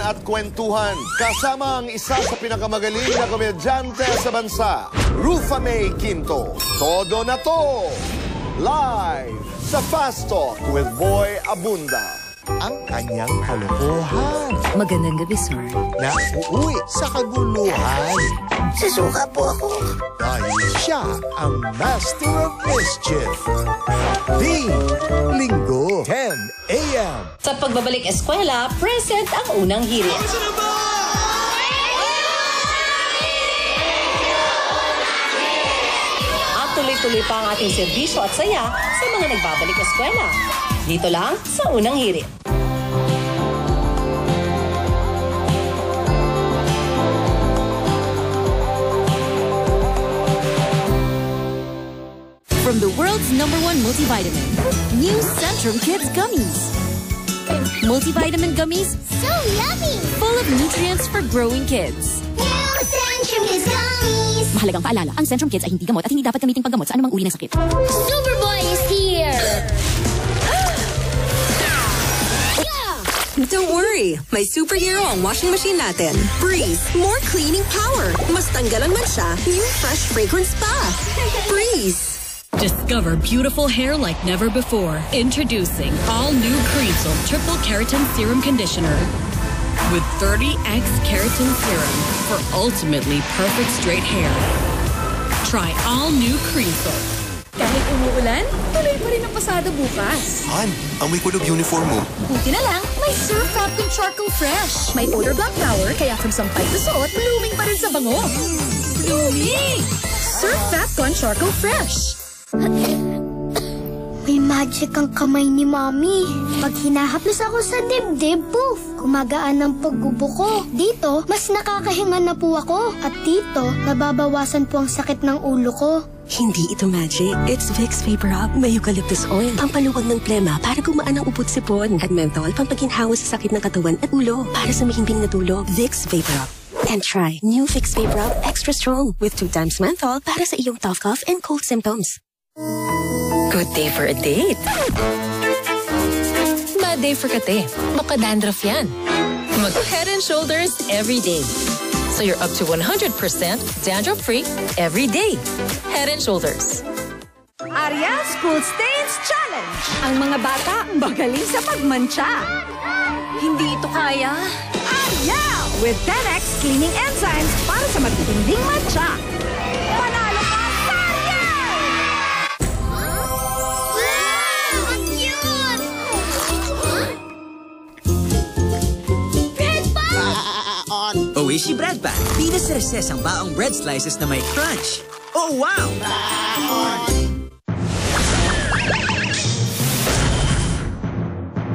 at kwentuhan. Kasama ang isa sa pinakamagaling na komedyante sa bansa, Rufa May Quinto. Todo na to! Live sa Fast Talk with Boy Abunda. Ang kanyang kalokohan. Magandang gabi, sir. Na uuwi sa kaguluhan. Susuka po ako. Dahil siya ang Master of Mischief. The Linggo, 10 a.m. Sa pagbabalik eskwela, present ang unang hirit. At tuloy-tuloy pa ang ating serbisyo at saya sa mga nagbabalik eskwela. Dito lang sa unang hirit. From the world's #1 multivitamin, new Centrum Kids Gummies. Multivitamin gummies, So yummy! full of nutrients for growing kids. New Centrum Kids Gummies! Mahalagang paalala, ang Centrum Kids ay hindi gamot at hindi dapat gamiting panggamot sa anumang uri ng sakit. Superboy is here! Don't worry, may superhero ang washing machine natin. Breeze, more cleaning power. Mas tanggalan man siya, new fresh fragrance pa. Breeze. Discover beautiful hair like never before. Introducing all new Creamsil Triple Keratin Serum Conditioner. With 30x keratin serum for ultimately perfect straight hair. Try all new Creamsil. Kahit umuulan, tuloy pa rin ang pasada bukas. Han, amoy kulog uniform mo. Buti na lang, may Surf Fapcon Charcoal Fresh. May odor block power, kaya from sampay to suot, blooming pa rin sa bango. Blooming! Surf Fapcon Charcoal Fresh. May magic ang kamay ni Mami. Pag hinahaplos ako sa dibdib, poof! Kumagaan ang pagbubuko. Dito, mas nakakahinga na po ako. At dito, nababawasan po ang sakit ng ulo ko. Hindi ito magic. It's Vicks Vapor Rub. May eucalyptus oil. Pampaluwag ng plema para gumaan ang upot sipon. At menthol, pampaginhawa sa sakit ng katawan at ulo para sa mahimbing na tulog. Vicks Vapor Rub. And try new Vicks Vapor Rub Extra Strong with 2 times menthol para sa iyong tough cough and cold symptoms. Good day for a date. Bad day for kate. Baka dandruff yan. Mag Head and Shoulders every day. So you're up to 100% dandruff-free every day. Head and Shoulders. Ariel School Stains Challenge. Ang mga bata magaling sa pagmantsa. Hindi ito kaya. Ariel with 10x cleaning enzymes para sa matitinding mantsa. Panalo ka sa Ariel! Wow! Ang cute! Bread pa! Oishi Bread Pack. Pinasreses ang baong bread slices na may crunch. Oh, wow!